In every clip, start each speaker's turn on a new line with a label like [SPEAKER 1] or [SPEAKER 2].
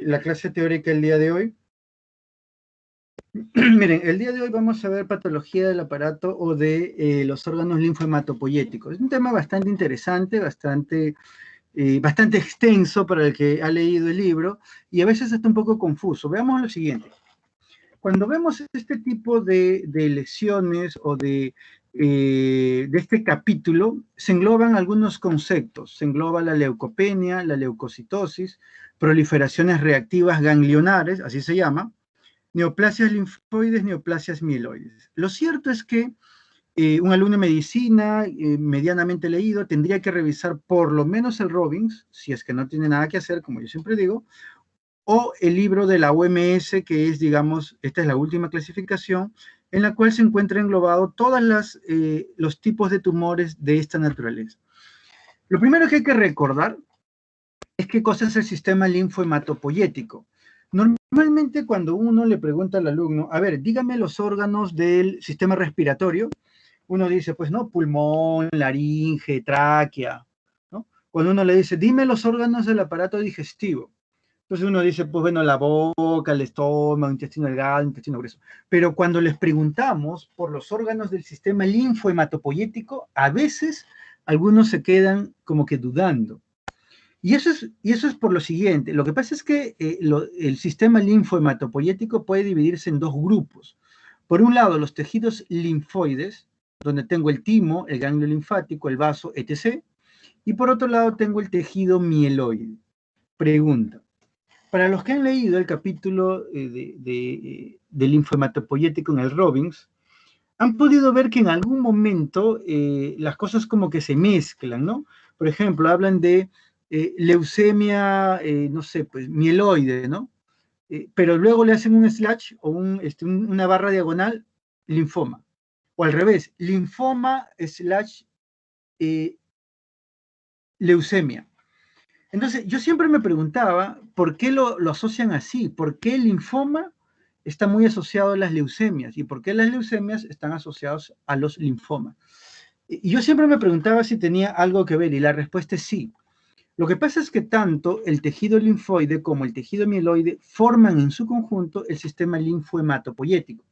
[SPEAKER 1] la clase teórica el día de hoy. Miren, el día de hoy vamos a ver patología del aparato o de los órganos linfohematopoyéticos. Es un tema bastante interesante, bastante extenso para el que ha leído el libro y a veces está un poco confuso. Veamos lo siguiente. Cuando vemos este tipo de lesiones o de este capítulo, se engloban algunos conceptos. Se engloba la leucopenia, la leucocitosis, proliferaciones reactivas ganglionares, así se llama, neoplasias linfoides, neoplasias mieloides. Lo cierto es que un alumno de medicina medianamente leído tendría que revisar por lo menos el Robbins, si es que no tiene nada que hacer, como yo siempre digo, o el libro de la OMS, que es, digamos, esta es la última clasificación, en la cual se encuentra englobado todos los tipos de tumores de esta naturaleza. Lo primero que hay que recordar es qué cosa es el sistema linfohematopoyético. Normalmente cuando uno le pregunta al alumno, a ver, dígame los órganos del sistema respiratorio, uno dice, pues no, pulmón, laringe, tráquea, ¿no? Cuando uno le dice, dime los órganos del aparato digestivo, entonces uno dice, pues bueno, la boca, el estómago, intestino delgado, intestino grueso. Pero cuando les preguntamos por los órganos del sistema linfohematopoyético, a veces algunos se quedan como que dudando. Y eso es por lo siguiente. Lo que pasa es que el sistema linfohematopoyético puede dividirse en dos grupos. Por un lado, los tejidos linfoides, donde tengo el timo, el ganglio linfático, el vaso, etc. Y por otro lado, tengo el tejido mieloide. Pregunta. Para los que han leído el capítulo de linfohematopoyético en el Robbins, han podido ver que en algún momento las cosas como que se mezclan, ¿no? Por ejemplo, hablan de leucemia, no sé, pues mieloide, ¿no? Pero luego le hacen un slash o una barra diagonal, linfoma. O al revés, linfoma slash leucemia. Entonces, yo siempre me preguntaba por qué lo asocian así, por qué el linfoma está muy asociado a las leucemias y por qué las leucemias están asociadas a los linfomas. Y yo siempre me preguntaba si tenía algo que ver y la respuesta es sí. Lo que pasa es que tanto el tejido linfoide como el tejido mieloide forman en su conjunto el sistema linfohematopoyético,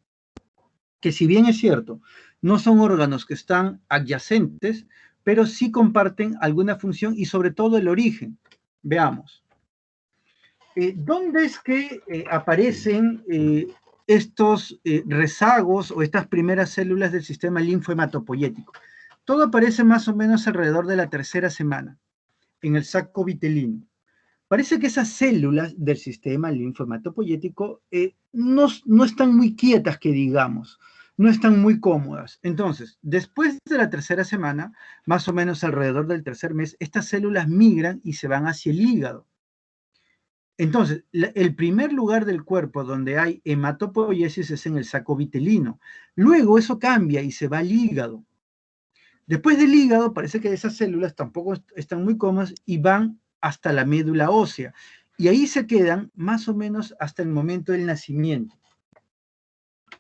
[SPEAKER 1] que si bien es cierto, no son órganos que están adyacentes, pero sí comparten alguna función y sobre todo el origen. Veamos. ¿Dónde es que aparecen estos rezagos o estas primeras células del sistema linfohematopoyético? Todo aparece más o menos alrededor de la tercera semana, en el saco vitelino. Parece que esas células del sistema linfohematopoyético no están muy quietas, que digamos, no están muy cómodas. Entonces, después de la tercera semana, más o menos alrededor del tercer mes, estas células migran y se van hacia el hígado. Entonces, el primer lugar del cuerpo donde hay hematopoiesis es en el saco vitelino. Luego eso cambia y se va al hígado. Después del hígado, parece que esas células tampoco están muy cómodas y van hasta la médula ósea. Y ahí se quedan más o menos hasta el momento del nacimiento.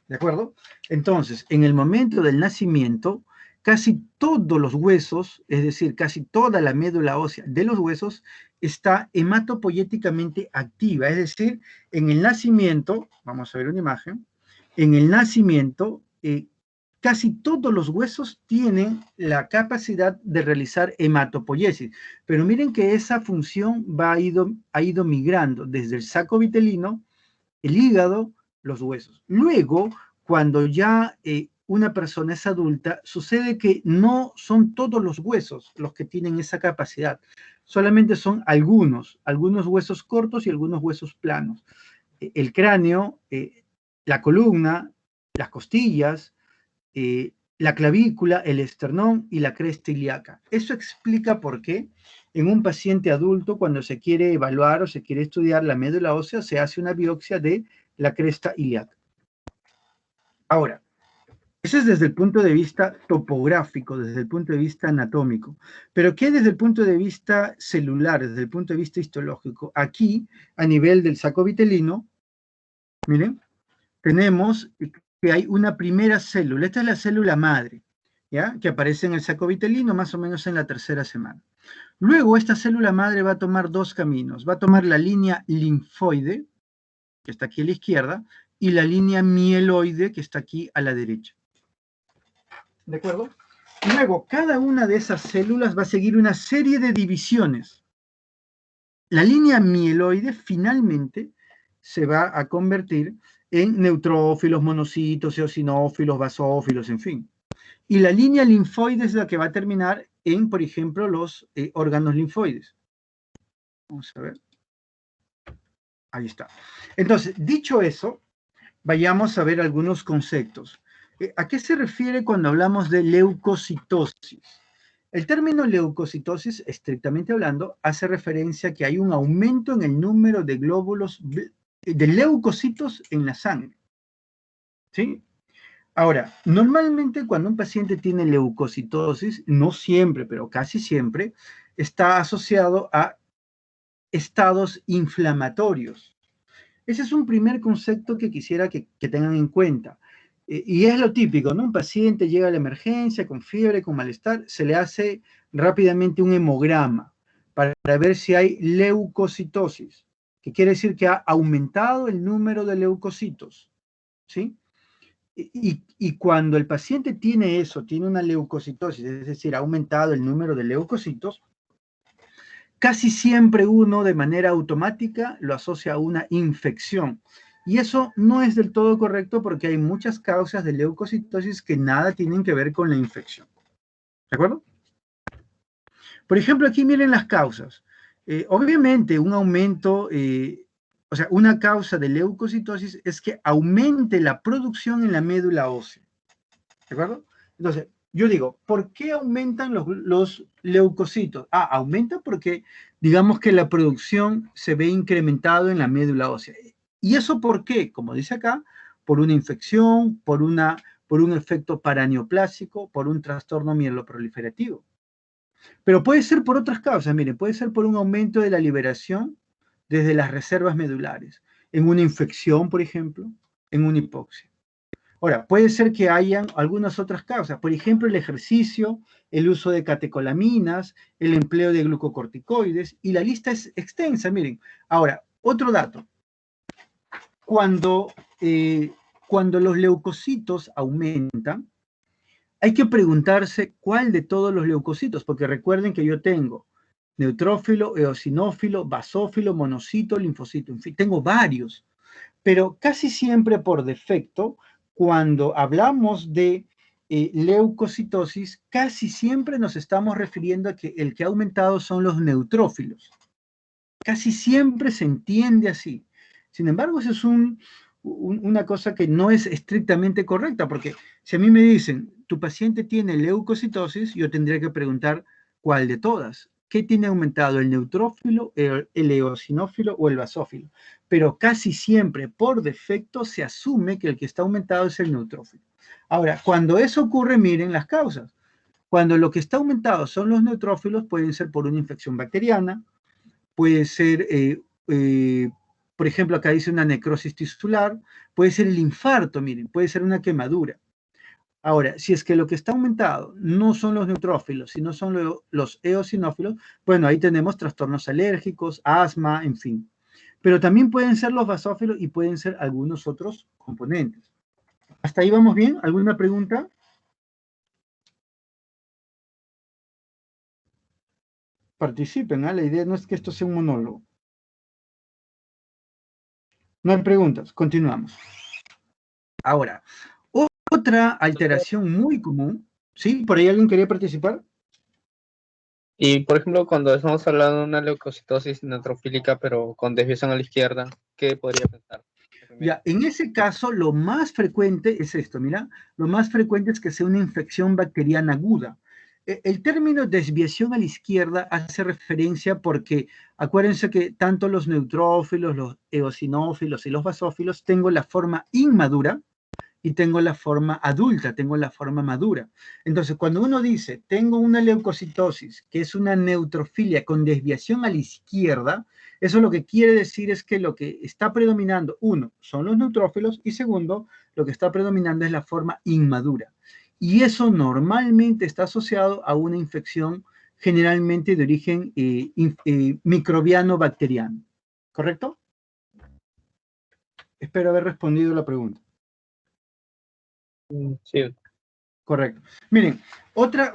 [SPEAKER 1] ¿De acuerdo? Entonces, en el momento del nacimiento, casi todos los huesos, es decir, casi toda la médula ósea de los huesos, está hematopoyéticamente activa. Es decir, en el nacimiento, vamos a ver una imagen, en el nacimiento, casi todos los huesos tienen la capacidad de realizar hematopoiesis. Pero miren que esa función ha ido migrando desde el saco vitelino, el hígado, los huesos. Luego, cuando ya una persona es adulta, sucede que no son todos los huesos los que tienen esa capacidad, solamente son algunos huesos cortos y algunos huesos planos. El cráneo, la columna, las costillas, la clavícula, el esternón y la cresta ilíaca. Eso explica por qué en un paciente adulto, cuando se quiere evaluar o se quiere estudiar la médula ósea, se hace una biopsia de la cresta ilíaca. Ahora, eso es desde el punto de vista topográfico, desde el punto de vista anatómico. Pero ¿qué desde el punto de vista celular, desde el punto de vista histológico? Aquí, a nivel del saco vitelino, miren, tenemos que hay una primera célula. Esta es la célula madre. ¿ya? Que aparece en el saco vitelino más o menos en la tercera semana. Luego, esta célula madre va a tomar dos caminos. Va a tomar la línea linfoide, que está aquí a la izquierda, y la línea mieloide, que está aquí a la derecha. ¿De acuerdo? Luego, cada una de esas células va a seguir una serie de divisiones. La línea mieloide finalmente se va a convertir en neutrófilos, monocitos, eosinófilos, basófilos, en fin. Y la línea linfoide es la que va a terminar en, por ejemplo, los órganos linfoides. Vamos a ver. Ahí está. Entonces, dicho eso, vayamos a ver algunos conceptos. ¿A qué se refiere cuando hablamos de leucocitosis? El término leucocitosis, estrictamente hablando, hace referencia a que hay un aumento en el número de glóbulos de leucocitos en la sangre. ¿Sí? Ahora, normalmente cuando un paciente tiene leucocitosis, no siempre, pero casi siempre, está asociado a estados inflamatorios. Ese es un primer concepto que quisiera que tengan en cuenta. Y es lo típico, ¿no? Un paciente llega a la emergencia con fiebre, con malestar, se le hace rápidamente un hemograma para ver si hay leucocitosis, que quiere decir que ha aumentado el número de leucocitos, ¿sí? Y cuando el paciente tiene eso, tiene una leucocitosis, es decir, ha aumentado el número de leucocitos, casi siempre uno de manera automática lo asocia a una infección. Y eso no es del todo correcto porque hay muchas causas de leucocitosis que nada tienen que ver con la infección. ¿De acuerdo? Por ejemplo, aquí miren las causas. Obviamente, un aumento, o sea, una causa de leucocitosis es que aumente la producción en la médula ósea. ¿De acuerdo? Entonces, yo digo, ¿por qué aumentan los leucocitos? Aumenta porque digamos que la producción se ve incrementado en la médula ósea. ¿Y eso por qué? Como dice acá, por una infección, por un efecto paraneoplásico, por un trastorno mieloproliferativo. Pero puede ser por otras causas, miren, puede ser por un aumento de la liberación desde las reservas medulares, en una infección, por ejemplo, en una hipoxia. Ahora, puede ser que hayan algunas otras causas, por ejemplo, el ejercicio, el uso de catecolaminas, el empleo de glucocorticoides, y la lista es extensa, miren. Ahora, otro dato. Cuando, cuando los leucocitos aumentan, hay que preguntarse cuál de todos los leucocitos, porque recuerden que yo tengo neutrófilo, eosinófilo, basófilo, monocito, linfocito, en fin, tengo varios. Pero casi siempre por defecto, cuando hablamos de leucocitosis, casi siempre nos estamos refiriendo a que el que ha aumentado son los neutrófilos. Casi siempre se entiende así. Sin embargo, eso es una cosa que no es estrictamente correcta, porque si a mí me dicen, tu paciente tiene leucocitosis, yo tendría que preguntar cuál de todas. ¿Qué tiene aumentado, el neutrófilo, el eosinófilo o el basófilo? Pero casi siempre, por defecto, se asume que el que está aumentado es el neutrófilo. Ahora, cuando eso ocurre, miren las causas. Cuando lo que está aumentado son los neutrófilos, pueden ser por una infección bacteriana, puede ser, por ejemplo, acá dice una necrosis tisular, puede ser el infarto, miren, puede ser una quemadura. Ahora, si es que lo que está aumentado no son los neutrófilos, sino son los eosinófilos, bueno, ahí tenemos trastornos alérgicos, asma, en fin. Pero también pueden ser los basófilos y pueden ser algunos otros componentes. ¿Hasta ahí vamos bien? ¿Alguna pregunta? Participen, ¿eh? La idea no es que esto sea un monólogo. No hay preguntas, continuamos. Ahora, otra alteración muy común, ¿sí? ¿Por ahí alguien quería participar?
[SPEAKER 2] Y por ejemplo, cuando estamos hablando de una leucocitosis neutrofílica, pero con desviación a la izquierda, ¿qué podría pensar?
[SPEAKER 1] Ya, en ese caso, lo más frecuente es esto, mira, lo más frecuente es que sea una infección bacteriana aguda. El término desviación a la izquierda hace referencia porque acuérdense que tanto los neutrófilos, los eosinófilos y los basófilos tengo la forma inmadura y tengo la forma adulta, tengo la forma madura. Entonces, cuando uno dice, tengo una leucocitosis, que es una neutrofilia con desviación a la izquierda, eso lo que quiere decir es que lo que está predominando, uno, son los neutrófilos y segundo, lo que está predominando es la forma inmadura. Y eso normalmente está asociado a una infección generalmente de origen microbiano-bacteriano. ¿Correcto? Espero haber respondido la pregunta.
[SPEAKER 2] Sí.
[SPEAKER 1] Correcto. Miren, otra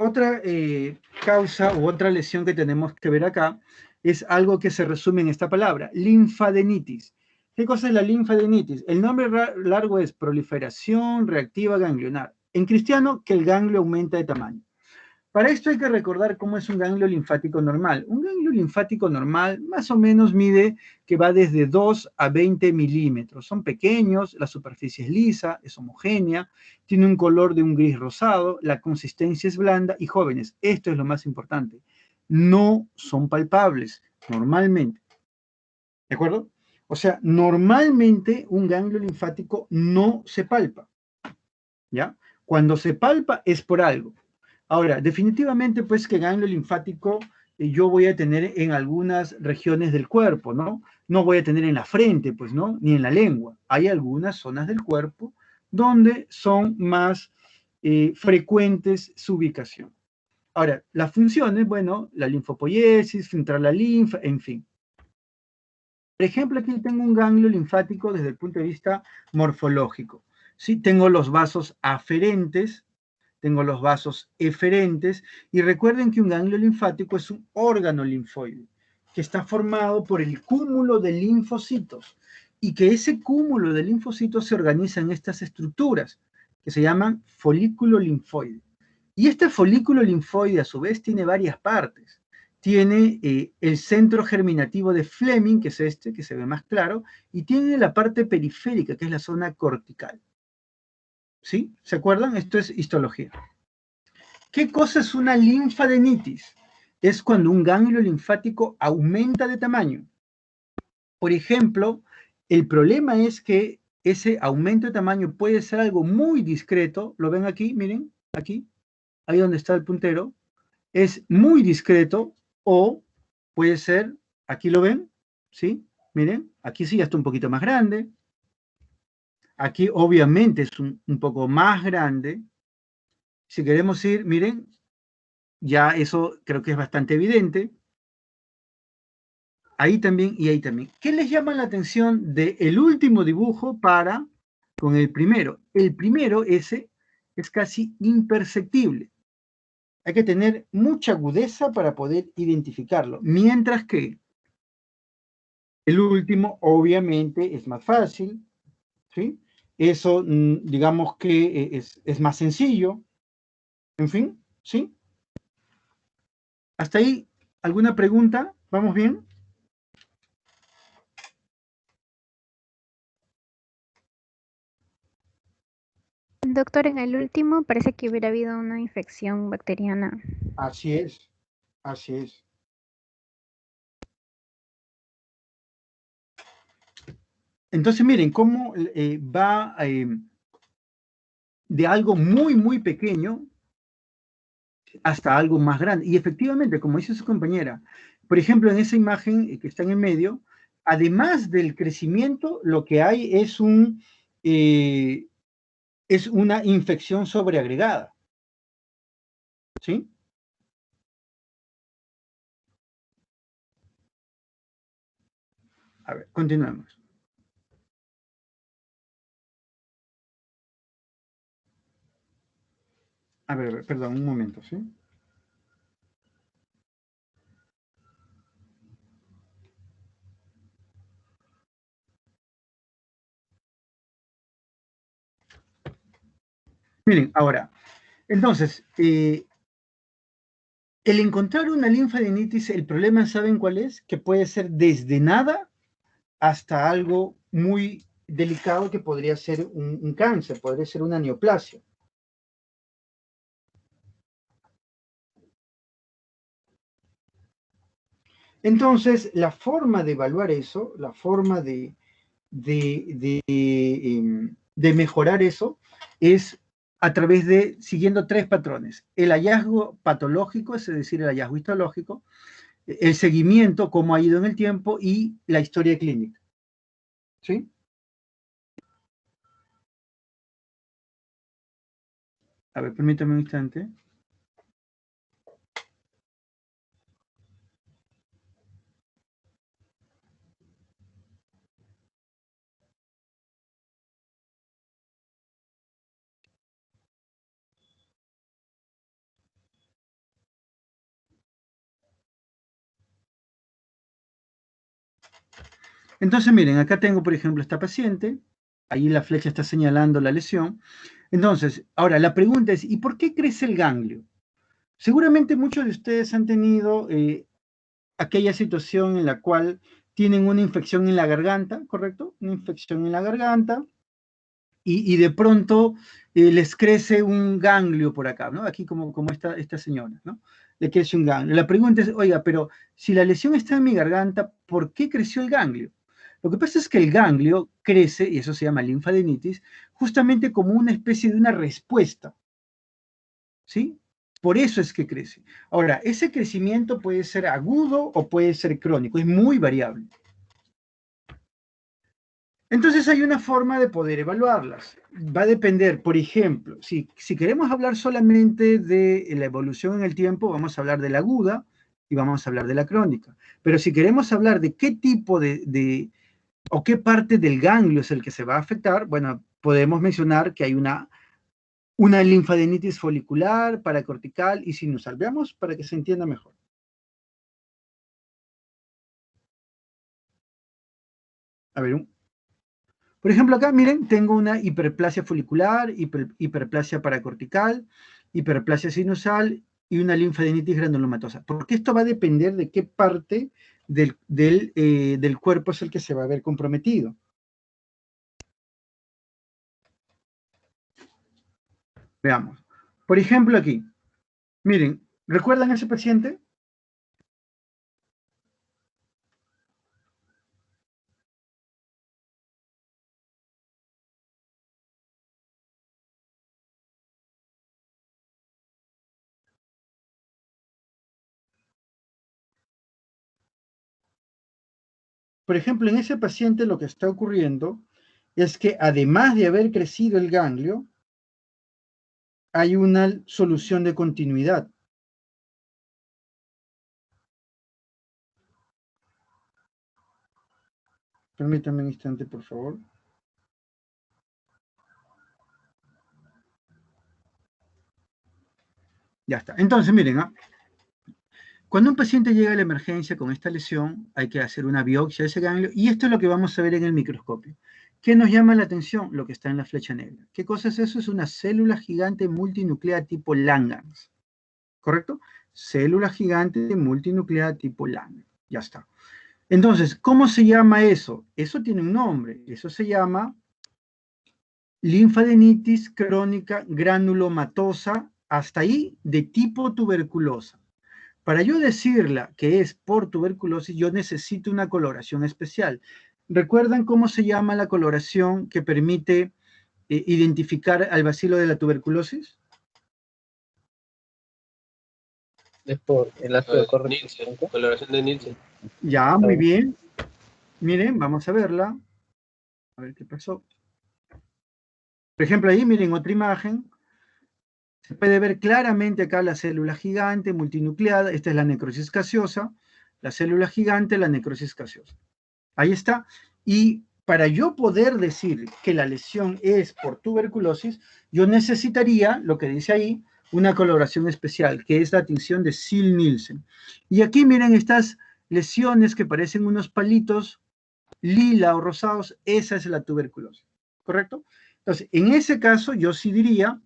[SPEAKER 1] causa u otra lesión que tenemos que ver acá es algo que se resume en esta palabra, linfadenitis. ¿Qué cosa es la linfadenitis? El nombre largo es proliferación reactiva ganglionar. En cristiano, que el ganglio aumenta de tamaño. Para esto hay que recordar cómo es un ganglio linfático normal. Un ganglio linfático normal más o menos mide que va desde 2 a 20 milímetros. Son pequeños, la superficie es lisa, es homogénea, tiene un color de un gris rosado, la consistencia es blanda y jóvenes. Esto es lo más importante. No son palpables normalmente. ¿De acuerdo? O sea, normalmente un ganglio linfático no se palpa. ¿Ya? Cuando se palpa es por algo. Ahora, definitivamente, pues que ganglio linfático yo voy a tener en algunas regiones del cuerpo, ¿no? No voy a tener en la frente, pues, ¿no? Ni en la lengua. Hay algunas zonas del cuerpo donde son más frecuentes su ubicación. Ahora, las funciones, bueno, la linfopoiesis, filtrar la linfa, en fin. Por ejemplo, aquí tengo un ganglio linfático desde el punto de vista morfológico. ¿Sí? Tengo los vasos aferentes, tengo los vasos eferentes, y recuerden que un ganglio linfático es un órgano linfoide que está formado por el cúmulo de linfocitos y que ese cúmulo de linfocitos se organiza en estas estructuras que se llaman folículo linfoide. Y este folículo linfoide a su vez tiene varias partes. Tiene el centro germinativo de Fleming, que es este, que se ve más claro, y tiene la parte periférica, que es la zona cortical. ¿Sí? ¿Se acuerdan? Esto es histología. ¿Qué cosa es una linfadenitis? Es cuando un ganglio linfático aumenta de tamaño. Por ejemplo, el problema es que ese aumento de tamaño puede ser algo muy discreto. ¿Lo ven aquí? Miren, aquí, ahí donde está el puntero. Es muy discreto o puede ser, aquí lo ven, ¿sí? Miren, aquí sí ya está un poquito más grande. Aquí obviamente es un poco más grande. Si queremos ir, miren, ya eso creo que es bastante evidente. Ahí también y ahí también. ¿Qué les llama la atención del último dibujo para con el primero? El primero, ese, es casi imperceptible. Hay que tener mucha agudeza para poder identificarlo. Mientras que el último, obviamente, es más fácil, ¿sí? Eso, digamos que es más sencillo. En fin, ¿sí? ¿Hasta ahí alguna pregunta? ¿Vamos bien?
[SPEAKER 3] Doctor, en el último parece que hubiera habido una infección bacteriana.
[SPEAKER 1] Así es, así es. Entonces, miren cómo va de algo muy, muy pequeño hasta algo más grande. Y efectivamente, como dice su compañera, por ejemplo, en esa imagen que está en el medio, además del crecimiento, lo que hay es una infección sobreagregada. ¿Sí? A ver, continuemos. A ver, perdón, un momento, ¿sí? Miren, ahora, entonces, el encontrar una linfadenitis, el problema, ¿saben cuál es? Que puede ser desde nada hasta algo muy delicado que podría ser un cáncer, podría ser una neoplasia. Entonces, la forma de evaluar eso, la forma de mejorar eso, es a través de siguiendo tres patrones. El hallazgo patológico, es decir, el hallazgo histológico, el seguimiento, cómo ha ido en el tiempo, y la historia clínica. ¿Sí? A ver, permítame un instante. Entonces, miren, acá tengo, por ejemplo, esta paciente. Ahí la flecha está señalando la lesión. Entonces, ahora la pregunta es, ¿y por qué crece el ganglio? Seguramente muchos de ustedes han tenido aquella situación en la cual tienen una infección en la garganta, ¿correcto? Una infección en la garganta y de pronto les crece un ganglio por acá, ¿no? Aquí como esta señora, ¿no? Le crece un ganglio. La pregunta es, oiga, pero si la lesión está en mi garganta, ¿por qué creció el ganglio? Lo que pasa es que el ganglio crece, y eso se llama linfadenitis, justamente como una especie de una respuesta, ¿sí? Por eso es que crece. Ahora, ese crecimiento puede ser agudo o puede ser crónico, es muy variable. Entonces hay una forma de poder evaluarlas. Va a depender, por ejemplo, si queremos hablar solamente de la evolución en el tiempo, vamos a hablar de la aguda y vamos a hablar de la crónica. Pero si queremos hablar de qué tipo o qué parte del ganglio es el que se va a afectar, bueno, podemos mencionar que hay una linfadenitis folicular, paracortical y sinusal. Veamos para que se entienda mejor. A ver, por ejemplo, acá, miren, tengo una hiperplasia folicular, hiperplasia paracortical, hiperplasia sinusal y una linfadenitis granulomatosa. Porque esto va a depender de qué parte del cuerpo es el que se va a ver comprometido. Veamos. Por ejemplo, aquí, miren, ¿recuerdan a ese paciente? Por ejemplo, en ese paciente lo que está ocurriendo es que además de haber crecido el ganglio, hay una solución de continuidad. Permítanme un instante, por favor. Ya está. Entonces, miren, cuando un paciente llega a la emergencia con esta lesión, hay que hacer una biopsia de ese ganglio y esto es lo que vamos a ver en el microscopio. ¿Qué nos llama la atención? Lo que está en la flecha negra. ¿Qué cosa es eso? Es una célula gigante multinucleada tipo Langerhans. ¿Correcto? Célula gigante multinucleada tipo Langerhans. Ya está. Entonces, ¿cómo se llama eso? Eso tiene un nombre. Eso se llama linfadenitis crónica granulomatosa, hasta ahí de tipo tuberculosa. Para yo decirla que es por tuberculosis, yo necesito una coloración especial. ¿Recuerdan cómo se llama la coloración que permite identificar al bacilo de la tuberculosis?
[SPEAKER 2] Es por el ácido
[SPEAKER 4] Nielsen, coloración de Nielsen.
[SPEAKER 1] Ya, muy bien. Miren, vamos a verla. A ver qué pasó. Por ejemplo, ahí miren otra imagen. Se puede ver claramente acá la célula gigante multinucleada. Esta es la necrosis gaseosa. La célula gigante, la necrosis gaseosa. Ahí está. Y para yo poder decir que la lesión es por tuberculosis, yo necesitaría, lo que dice ahí, una coloración especial, que es la tinción de Ziehl-Nielsen. Y aquí miren estas lesiones que parecen unos palitos lila o rosados, esa es la tuberculosis, ¿correcto? Entonces, en ese caso, yo sí diría,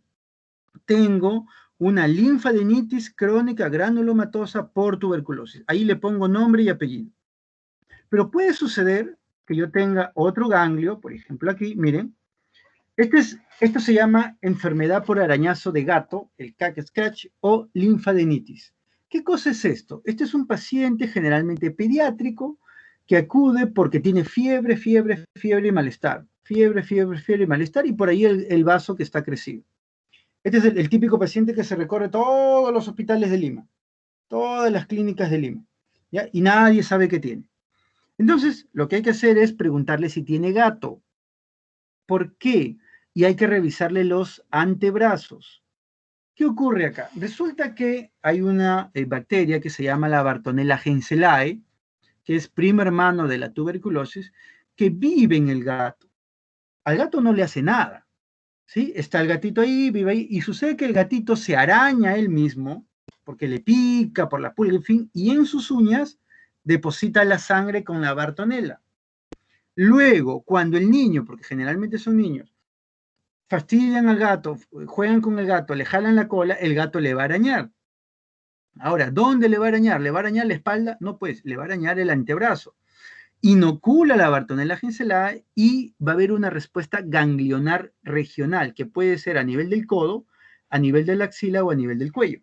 [SPEAKER 1] tengo una linfadenitis crónica granulomatosa por tuberculosis. Ahí le pongo nombre y apellido. Pero puede suceder que yo tenga otro ganglio, por ejemplo aquí, miren, esto se llama enfermedad por arañazo de gato, el cat scratch o linfadenitis. ¿Qué cosa es esto? Este es un paciente generalmente pediátrico que acude porque tiene fiebre, fiebre, fiebre y malestar. Fiebre, fiebre, fiebre y malestar y por ahí el vaso que está crecido. Este es el típico paciente que se recorre todos los hospitales de Lima, todas las clínicas de Lima, ¿ya? Y nadie sabe qué tiene. Entonces, lo que hay que hacer es preguntarle si tiene gato. ¿Por qué? Y hay que revisarle los antebrazos. ¿Qué ocurre acá? Resulta que hay una bacteria que se llama la Bartonella henselae, que es primo hermano de la tuberculosis, que vive en el gato. Al gato no le hace nada, ¿sí? Está el gatito ahí, vive ahí, y sucede que el gatito se araña él mismo, porque le pica por la pulga, en fin, y en sus uñas deposita la sangre con la Bartonella. Luego, cuando el niño, porque generalmente son niños, fastidian al gato, juegan con el gato, le jalan la cola, el gato le va a arañar. Ahora, ¿dónde le va a arañar? ¿Le va a arañar la espalda? No, pues, le va a arañar el antebrazo. Inocula la Bartonella henselae y va a haber una respuesta ganglionar regional, que puede ser a nivel del codo, a nivel de la axila o a nivel del cuello.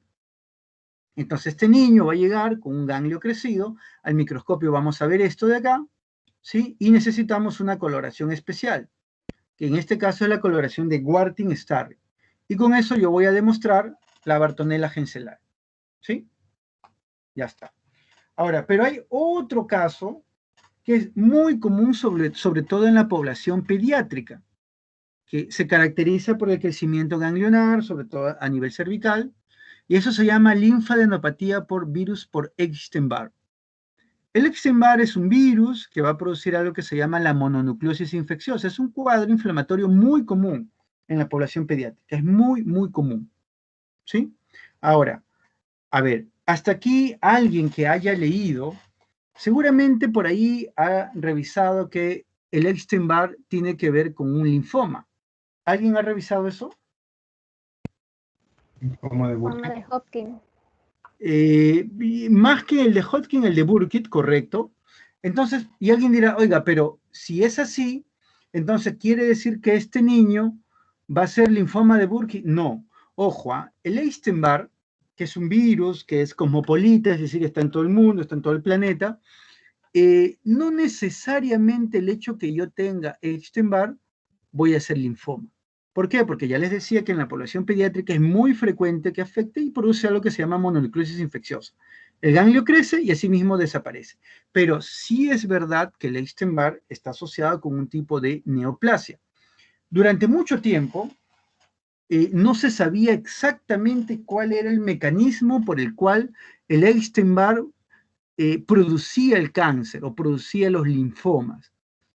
[SPEAKER 1] Entonces, este niño va a llegar con un ganglio crecido, al microscopio vamos a ver esto de acá, ¿sí? Y necesitamos una coloración especial, que en este caso es la coloración de Wartin-Starry. Y con eso yo voy a demostrar la Bartonella henselae, ¿sí? Ya está. Ahora, pero hay otro caso que es muy común sobre todo en la población pediátrica, que se caracteriza por el crecimiento ganglionar, sobre todo a nivel cervical, y eso se llama linfadenopatía por virus por Epstein-Barr. El Epstein-Barr es un virus que va a producir algo que se llama la mononucleosis infecciosa. Es un cuadro inflamatorio muy común en la población pediátrica, es muy, muy común, ¿sí? Ahora, a ver, hasta aquí alguien que haya leído, seguramente por ahí ha revisado que el Epstein-Barr tiene que ver con un linfoma. ¿Alguien ha revisado eso?
[SPEAKER 5] Como de
[SPEAKER 3] Con la
[SPEAKER 5] Burkitt.
[SPEAKER 3] de Hopkins.
[SPEAKER 1] Más que el de Hodgkin, el de Burkitt, correcto. Entonces, y alguien dirá, oiga, pero si es así, entonces quiere decir que este niño va a ser linfoma de Burkitt. No, ojo, el Epstein-Barr, que es un virus, que es cosmopolita, es decir, está en todo el mundo, está en todo el planeta, no necesariamente el hecho que yo tenga Epstein-Barr voy a ser linfoma. ¿Por qué? Porque ya les decía que en la población pediátrica es muy frecuente que afecte y produce algo que se llama mononucleosis infecciosa. El ganglio crece y asimismo desaparece. Pero sí es verdad que el Epstein-Barr está asociado con un tipo de neoplasia. Durante mucho tiempo no se sabía exactamente cuál era el mecanismo por el cual el Epstein-Barr producía el cáncer o producía los linfomas,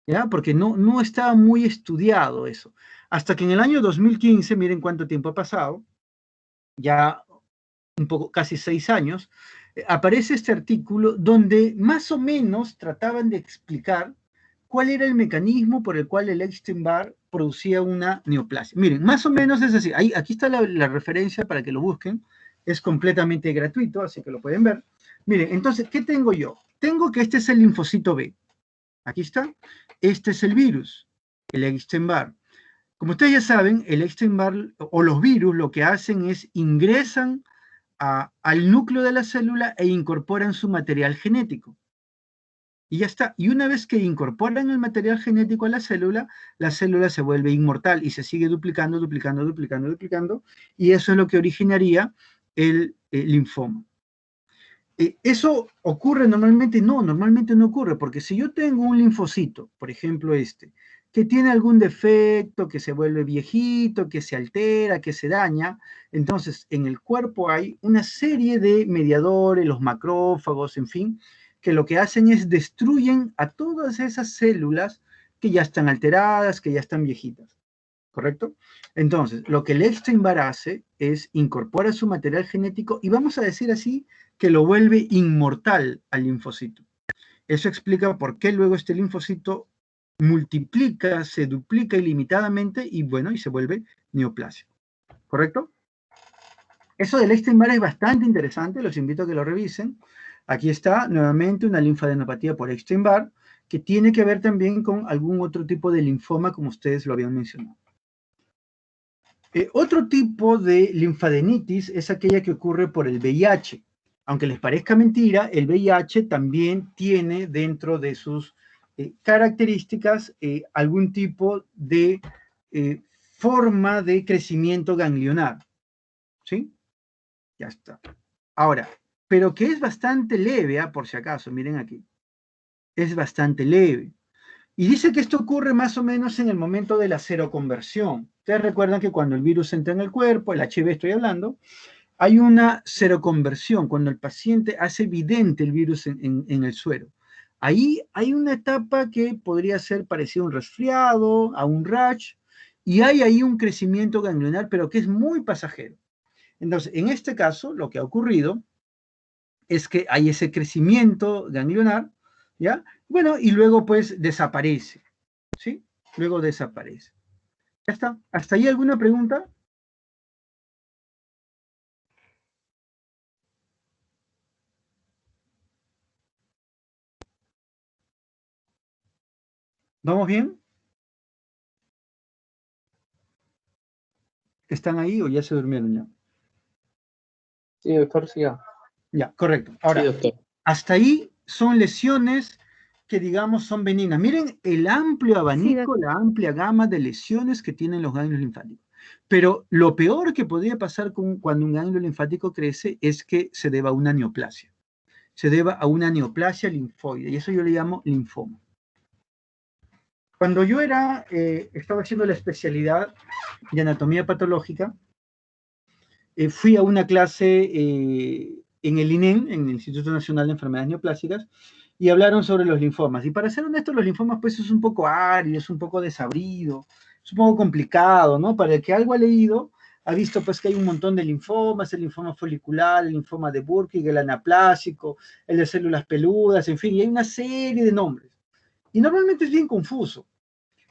[SPEAKER 1] ¿ya? Porque no estaba muy estudiado eso. Hasta que en el año 2015, miren cuánto tiempo ha pasado, ya un poco, casi 6 años, aparece este artículo donde más o menos trataban de explicar cuál era el mecanismo por el cual el Epstein-Barr producía una neoplasia. Miren, más o menos es así. Ahí, aquí está la referencia para que lo busquen. Es completamente gratuito, así que lo pueden ver. Miren, entonces, ¿qué tengo yo? Tengo que este es el linfocito B. Aquí está. Este es el virus, el Epstein-Barr. Como ustedes ya saben, el Epstein-Barr o los virus lo que hacen es ingresan al núcleo de la célula e incorporan su material genético. Y ya está. Y una vez que incorporan el material genético a la célula se vuelve inmortal y se sigue duplicando, duplicando, duplicando, duplicando. Y eso es lo que originaría el linfoma. ¿Eso ocurre normalmente? No, normalmente no ocurre, porque si yo tengo un linfocito, por ejemplo este, que tiene algún defecto, que se vuelve viejito, que se altera, que se daña, entonces en el cuerpo hay una serie de mediadores, los macrófagos, en fin, que lo que hacen es destruyen a todas esas células que ya están alteradas, que ya están viejitas, ¿correcto? Entonces, lo que el Epstein-Barr hace es incorpora su material genético y vamos a decir así, que lo vuelve inmortal al linfocito. Eso explica por qué luego este linfocito multiplica, se duplica ilimitadamente y bueno, y se vuelve neoplasia. ¿Correcto? Eso del Epstein-Barr es bastante interesante, los invito a que lo revisen. Aquí está nuevamente una linfadenopatía por Epstein-Barr que tiene que ver también con algún otro tipo de linfoma como ustedes lo habían mencionado. Otro tipo de linfadenitis es aquella que ocurre por el VIH. Aunque les parezca mentira, el VIH también tiene dentro de sus características algún tipo de forma de crecimiento ganglionar. ¿Sí? Ya está. Ahora, pero que es bastante leve, por si acaso, miren aquí. Es bastante leve. Y dice que esto ocurre más o menos en el momento de la seroconversión. Ustedes recuerdan que cuando el virus entra en el cuerpo, el HIV estoy hablando, hay una seroconversión, cuando el paciente hace evidente el virus en el suero. Ahí hay una etapa que podría ser parecida a un resfriado, a un rash, y hay ahí un crecimiento ganglionar, pero que es muy pasajero. Entonces, en este caso, lo que ha ocurrido es que hay ese crecimiento ganglionar, ¿ya? Bueno, y luego pues desaparece, ¿sí? Luego desaparece. Ya está. ¿Hasta ahí alguna pregunta? ¿Vamos bien? ¿Están ahí o ya se durmieron ya?
[SPEAKER 2] Sí, doctor, siga.
[SPEAKER 1] Ya, correcto. Ahora,
[SPEAKER 4] Sí, doctor.
[SPEAKER 1] hasta ahí son lesiones que digamos son benignas. Miren el amplio abanico, la amplia gama de lesiones que tienen los ganglios linfáticos. Pero lo peor que podría pasar cuando un ganglio linfático crece es que se deba a una neoplasia. Se deba a una neoplasia linfoide, y eso yo le llamo linfoma. Cuando yo estaba haciendo la especialidad de anatomía patológica, fui a una clase en el INEN, en el Instituto Nacional de Enfermedades Neoplásicas, y hablaron sobre los linfomas. Y para ser honesto, los linfomas pues es un poco árido, es un poco desabrido, es un poco complicado, ¿no? Para el que algo ha leído, ha visto pues que hay un montón de linfomas, el linfoma folicular, el linfoma de Burkitt, el anaplásico, el de células peludas, en fin, y hay una serie de nombres. Y normalmente es bien confuso.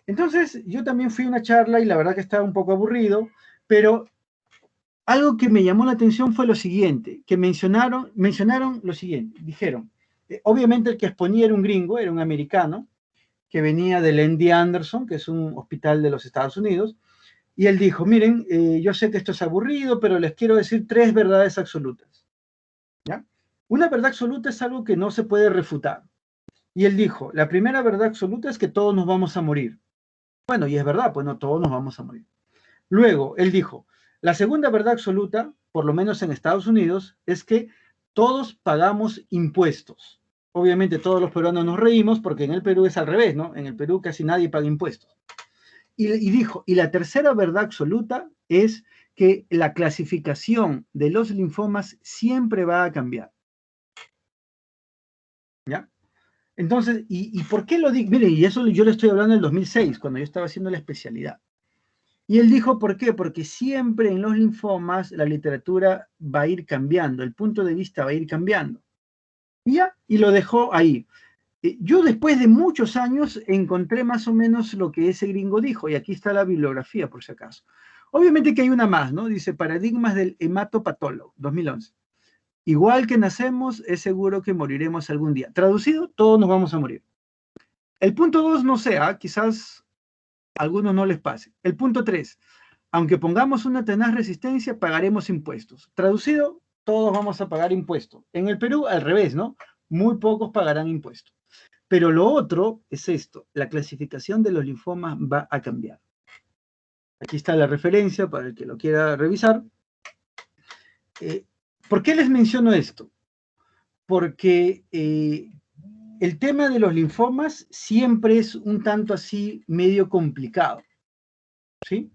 [SPEAKER 1] Entonces, yo también fui a una charla y la verdad que estaba un poco aburrido, pero algo que me llamó la atención fue lo siguiente, que mencionaron lo siguiente, dijeron, obviamente el que exponía era un gringo, era un americano, que venía del MD Anderson, que es un hospital de los Estados Unidos, y él dijo, miren, yo sé que esto es aburrido, pero les quiero decir 3 verdades absolutas. ¿Ya? Una verdad absoluta es algo que no se puede refutar. Y él dijo, la primera verdad absoluta es que todos nos vamos a morir. Bueno, y es verdad, pues no todos nos vamos a morir. Luego, él dijo, la segunda verdad absoluta, por lo menos en Estados Unidos, es que todos pagamos impuestos. Obviamente todos los peruanos nos reímos porque en el Perú es al revés, ¿no? En el Perú casi nadie paga impuestos. Y dijo, y la tercera verdad absoluta es que la clasificación de los linfomas siempre va a cambiar. ¿Ya? Entonces, ¿y por qué lo digo? Mire, y eso yo le estoy hablando del 2006, cuando yo estaba haciendo la especialidad. Y él dijo, ¿por qué? Porque siempre en los linfomas la literatura va a ir cambiando, el punto de vista va a ir cambiando. Y ya, y lo dejó ahí. Yo después de muchos años encontré más o menos lo que ese gringo dijo, y aquí está la bibliografía por si acaso. Obviamente que hay una más, ¿no? Dice, Paradigmas del hematopatólogo, 2011. Igual que nacemos, es seguro que moriremos algún día. Traducido, todos nos vamos a morir. El punto 2, no sé, quizás a algunos no les pase. El punto 3, aunque pongamos una tenaz resistencia, pagaremos impuestos. Traducido, todos vamos a pagar impuestos. En el Perú, al revés, ¿no? Muy pocos pagarán impuestos. Pero lo otro es esto, la clasificación de los linfomas va a cambiar. Aquí está la referencia para el que lo quiera revisar. ¿Por qué les menciono esto? Porque el tema de los linfomas siempre es un tanto así medio complicado, ¿sí?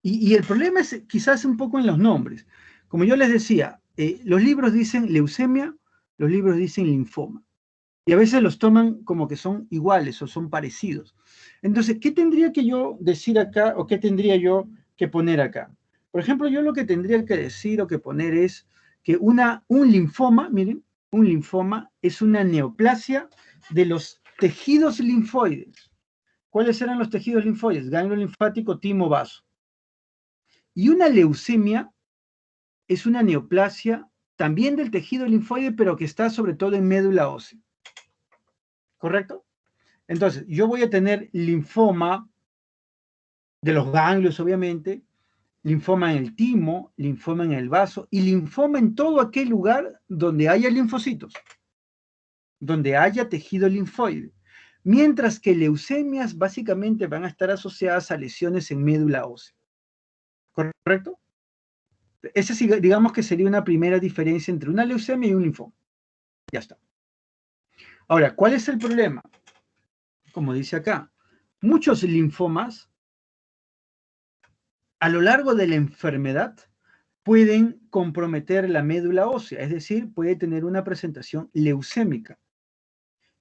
[SPEAKER 1] Y el problema es quizás un poco en los nombres. Como yo les decía, los libros dicen leucemia, los libros dicen linfoma. Y a veces los toman como que son iguales o son parecidos. Entonces, ¿qué tendría que yo decir acá o qué tendría yo que poner acá? Por ejemplo, yo lo que tendría que decir o que poner es que un linfoma, miren, un linfoma es una neoplasia de los tejidos linfoides. ¿Cuáles eran los tejidos linfoides? Ganglio linfático, timo, vaso. Y una leucemia es una neoplasia también del tejido linfoide, pero que está sobre todo en médula ósea. ¿Correcto? Entonces, yo voy a tener linfoma de los ganglios, obviamente, linfoma en el timo, linfoma en el vaso y linfoma en todo aquel lugar donde haya linfocitos, donde haya tejido linfoide. Mientras que leucemias básicamente van a estar asociadas a lesiones en médula ósea. ¿Correcto? Esa sí, digamos que sería una primera diferencia entre una leucemia y un linfoma. Ya está. Ahora, ¿cuál es el problema? como dice acá, muchos linfomas a lo largo de la enfermedad pueden comprometer la médula ósea, es decir, puede tener una presentación leucémica.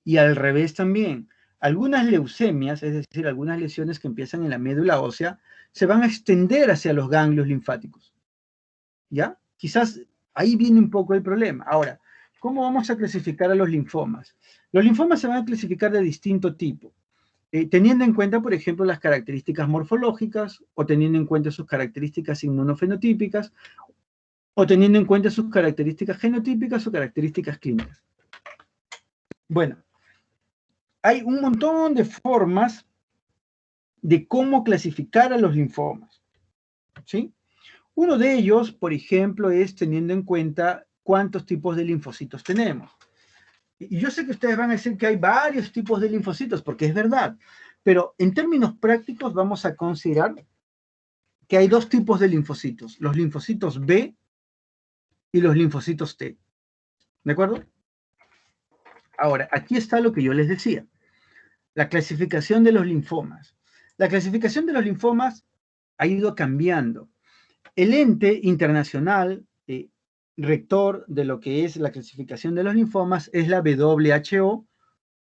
[SPEAKER 1] Y al revés también, algunas leucemias, es decir, algunas lesiones que empiezan en la médula ósea, se van a extender hacia los ganglios linfáticos. ¿Ya? Quizás ahí viene un poco el problema. Ahora, ¿cómo vamos a clasificar a los linfomas? Los linfomas se van a clasificar de distinto tipo, teniendo en cuenta, por ejemplo, las características morfológicas, o teniendo en cuenta sus características inmunofenotípicas, o teniendo en cuenta sus características genotípicas o características clínicas. Bueno, hay un montón de formas de cómo clasificar a los linfomas, ¿sí? Uno de ellos, por ejemplo, es teniendo en cuenta cuántos tipos de linfocitos tenemos. Y yo sé que ustedes van a decir que hay varios tipos de linfocitos, porque es verdad, pero en términos prácticos vamos a considerar que hay dos tipos de linfocitos, los linfocitos B y los linfocitos T. ¿De acuerdo? Ahora, aquí está lo que yo les decía, la clasificación de los linfomas. La clasificación de los linfomas ha ido cambiando. El ente internacional rector de lo que es la clasificación de los linfomas es la WHO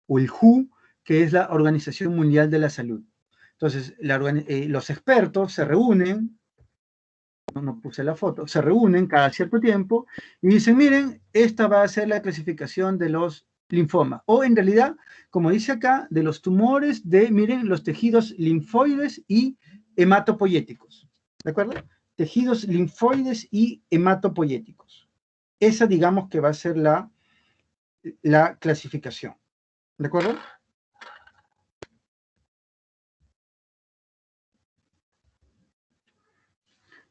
[SPEAKER 1] o el WHO, que es la Organización Mundial de la Salud. Entonces, los expertos se reúnen, no puse la foto, se reúnen cada cierto tiempo y dicen, miren, esta va a ser la clasificación de los linfomas. O en realidad, como dice acá, de los tumores de, miren, los tejidos linfoides y hematopoyéticos. ¿De acuerdo? Tejidos linfoides y hematopoyéticos. Esa, digamos, que va a ser la clasificación. ¿De acuerdo?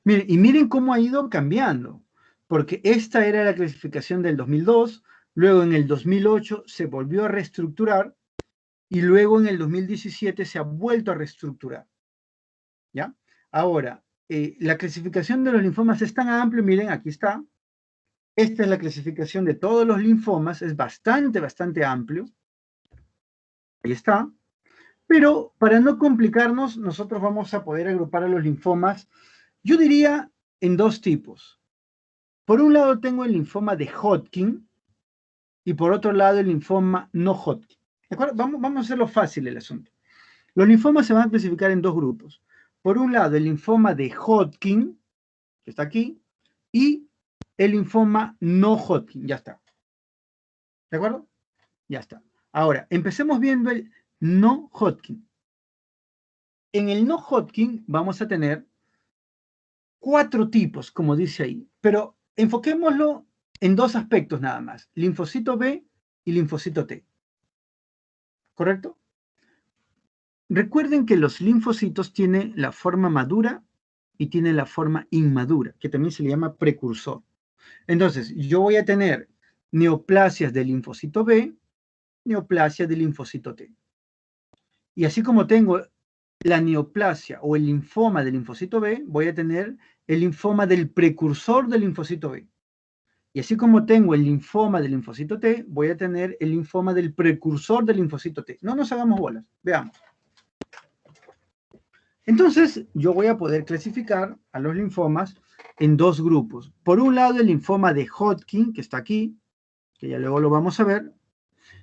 [SPEAKER 1] Miren, y miren cómo ha ido cambiando, porque esta era la clasificación del 2002, luego en el 2008 se volvió a reestructurar y luego en el 2017 se ha vuelto a reestructurar. ¿Ya? Ahora, la clasificación de los linfomas es tan amplia, miren, aquí está. Esta es la clasificación de todos los linfomas, es bastante amplio. Ahí está. Pero para no complicarnos, nosotros vamos a poder agrupar a los linfomas, yo diría, en dos tipos. Por un lado tengo el linfoma de Hodgkin y por otro lado el linfoma no Hodgkin. ¿De acuerdo? Vamos a hacerlo fácil el asunto. Los linfomas se van a clasificar en dos grupos. Por un lado el linfoma de Hodgkin, que está aquí, y el linfoma no Hodgkin, ya está. ¿De acuerdo? Ya está. Ahora, empecemos viendo el no Hodgkin. En el no Hodgkin vamos a tener 4 tipos, como dice ahí, pero enfoquémoslo en 2 aspectos nada más, linfocito B y linfocito T. ¿Correcto? Recuerden que los linfocitos tienen la forma madura y tienen la forma inmadura, que también se le llama precursor. Entonces, yo voy a tener neoplasias del linfocito B, neoplasia del linfocito T. Y así como tengo la neoplasia o el linfoma del linfocito B, voy a tener el linfoma del precursor del linfocito B. Y así como tengo el linfoma del linfocito T, voy a tener el linfoma del precursor del linfocito T. No nos hagamos bolas, veamos. Entonces, yo voy a poder clasificar a los linfomas en 2 grupos. Por un lado, el linfoma de Hodgkin, que está aquí, que ya luego lo vamos a ver,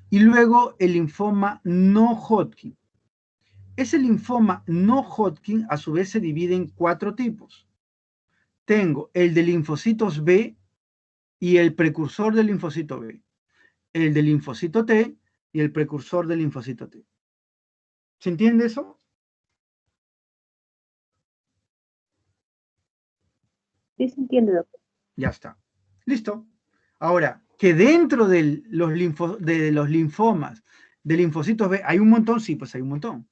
[SPEAKER 1] y luego el linfoma no Hodgkin. Ese linfoma no Hodgkin, a su vez, se divide en 4 tipos. Tengo el de linfocitos B y el precursor del linfocito B, el de linfocito T y el precursor del linfocito T. ¿Se entiende eso?
[SPEAKER 5] Sí, se entiende, doctor.
[SPEAKER 1] Ya está. Listo. Ahora, que dentro de los linfomas de linfocitos B hay un montón, sí, pues hay un montón.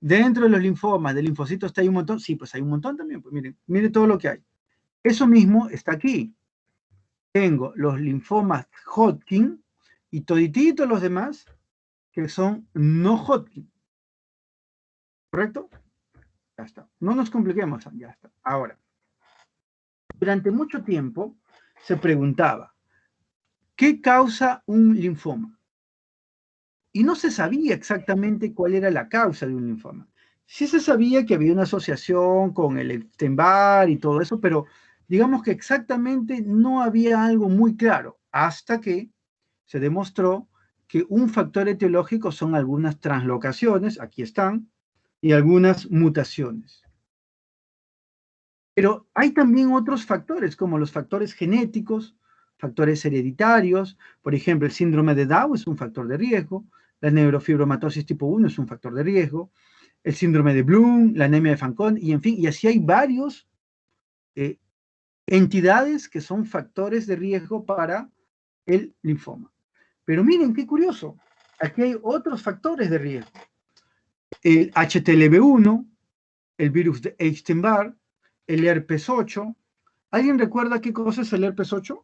[SPEAKER 1] Dentro de los linfomas de linfocitos T hay un montón, sí, pues hay un montón también. Pues miren todo lo que hay. Eso mismo está aquí. Tengo los linfomas Hodgkin y todititos los demás que son no Hodgkin. ¿Correcto? Ya está. No nos compliquemos, ya está. Ahora, durante mucho tiempo se preguntaba, ¿qué causa un linfoma? y no se sabía exactamente cuál era la causa de un linfoma. Sí se sabía que había una asociación con el Epstein-Barr y todo eso, pero digamos que exactamente no había algo muy claro, hasta que se demostró que un factor etiológico son algunas translocaciones, aquí están, y algunas mutaciones. Pero hay también otros factores, como los factores genéticos, factores hereditarios. Por ejemplo, el síndrome de Down es un factor de riesgo, la neurofibromatosis tipo 1 es un factor de riesgo, el síndrome de Bloom, la anemia de Fanconi, y en fin, y así hay varios entidades que son factores de riesgo para el linfoma. Pero miren, qué curioso, aquí hay otros factores de riesgo. El HTLV1, el virus de Epstein-Barr, el herpes 8. ¿Alguien recuerda qué cosa es el herpes 8?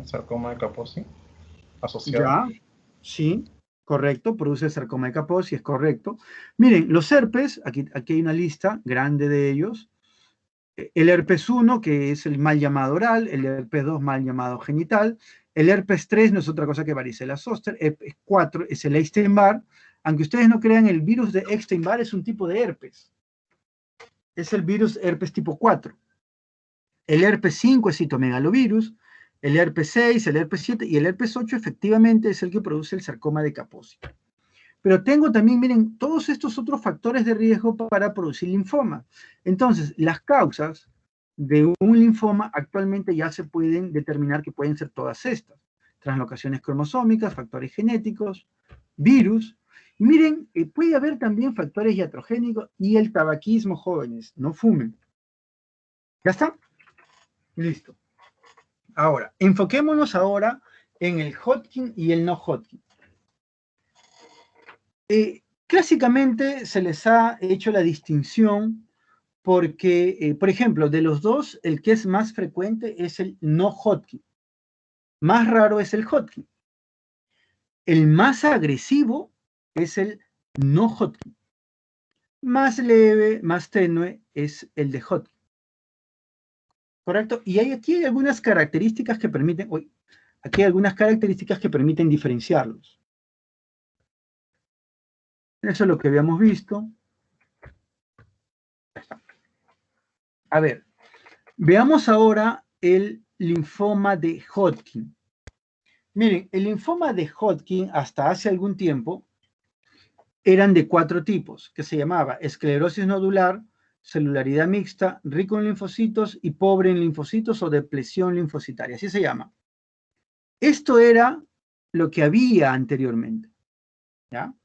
[SPEAKER 6] Sarcoma de Kaposi, asociado.
[SPEAKER 1] Ya, sí, correcto, produce sarcoma de Kaposi, es correcto. Miren, los herpes, aquí hay una lista grande de ellos. El herpes 1, que es el mal llamado oral, el herpes 2, mal llamado genital, el herpes 3 no es otra cosa que varicela zoster, el herpes 4 es el Epstein-Barr. Aunque ustedes no crean, el virus de Epstein-Barr es un tipo de herpes. Es el virus herpes tipo 4. El herpes 5 es citomegalovirus, el herpes 6, el herpes 7 y el herpes 8 efectivamente es el que produce el sarcoma de Kaposi. Pero tengo también, miren, todos estos otros factores de riesgo para producir linfoma. Entonces, las causas de un linfoma actualmente ya se pueden determinar que pueden ser todas estas. Translocaciones cromosómicas, factores genéticos, virus. Y miren, puede haber también factores iatrogénicos y el tabaquismo, jóvenes. No fumen. ¿Ya está? Listo. Ahora, enfoquémonos ahora en el Hodgkin y el no Hodgkin. Clásicamente se les ha hecho la distinción porque, por ejemplo, de los dos, el que es más frecuente es el no Hodgkin. Más raro es el Hodgkin. El más agresivo es el no Hodgkin. Más leve, más tenue es el de Hodgkin. ¿Correcto? Y aquí hay algunas características que permiten, diferenciarlos. Eso es lo que habíamos visto. A ver, veamos ahora el linfoma de Hodgkin. Miren, el linfoma de Hodgkin hasta hace algún tiempo eran de 4 tipos, que se llamaba esclerosis nodular, celularidad mixta, rico en linfocitos y pobre en linfocitos o depresión linfocitaria, así se llama. Esto era lo que había anteriormente, ¿ya?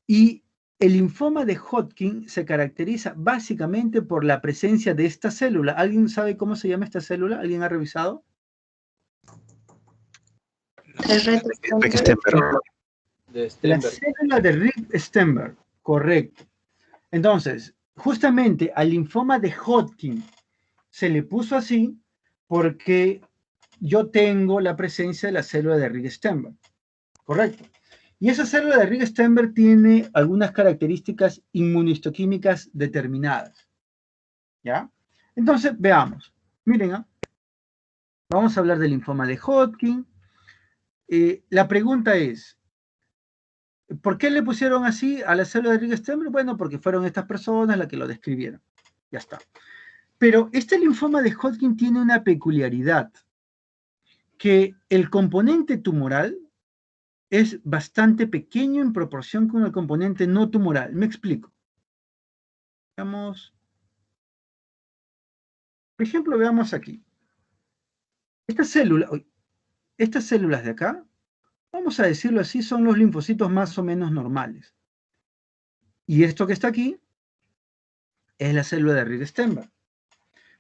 [SPEAKER 1] Y el linfoma de Hodgkin se caracteriza básicamente por la presencia de esta célula. ¿Alguien sabe cómo se llama esta célula? ¿Alguien ha revisado? La célula de Rick-Stenberg, correcto. Entonces, justamente al linfoma de Hodgkin se le puso así porque yo tengo la presencia de la célula de Rick-Stenberg, correcto. Y esa célula de Rick-Stenberg tiene algunas características inmunohistoquímicas determinadas, ¿ya? Entonces, veamos. Miren, vamos a hablar del linfoma de Hodgkin. La pregunta es, ¿por qué le pusieron así a la célula de Rick-Stenberg? Bueno, porque fueron estas personas las que lo describieron. Ya está. Pero este linfoma de Hodgkin tiene una peculiaridad, que el componente tumoral es bastante pequeño en proporción con el componente no tumoral. Me explico. Veamos. Por ejemplo, veamos aquí. Estas células de acá, vamos a decirlo así, son los linfocitos más o menos normales. Y esto que está aquí es la célula de Rick-Stenberg.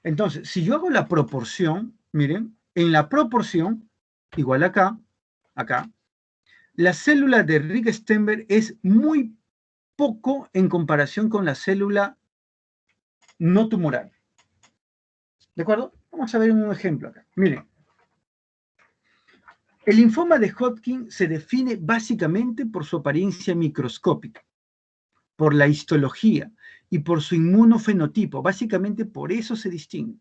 [SPEAKER 1] Entonces, si yo hago la proporción, miren, en la proporción, igual acá, la célula de Rick-Stenberg es muy poco en comparación con la célula no tumoral. ¿De acuerdo? Vamos a ver un ejemplo acá. Miren. El linfoma de Hodgkin se define básicamente por su apariencia microscópica, por la histología y por su inmunofenotipo. Básicamente por eso se distingue.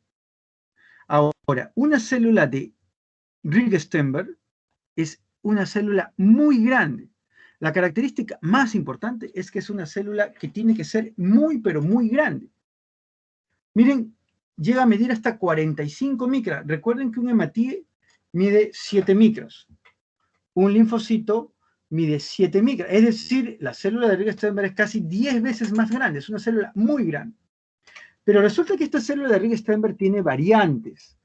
[SPEAKER 1] Ahora, una célula de Rick-Stenberg es una célula muy grande. La característica más importante es que es una célula que tiene que ser muy, pero muy grande. Miren, llega a medir hasta 45 micras. Recuerden que un hematíe mide 7 micras. Un linfocito mide 7 micras. Es decir, la célula de Rieger-Steinberg es casi 10 veces más grande. Es una célula muy grande. Pero resulta que esta célula de Rieger-Steinberg tiene variantes.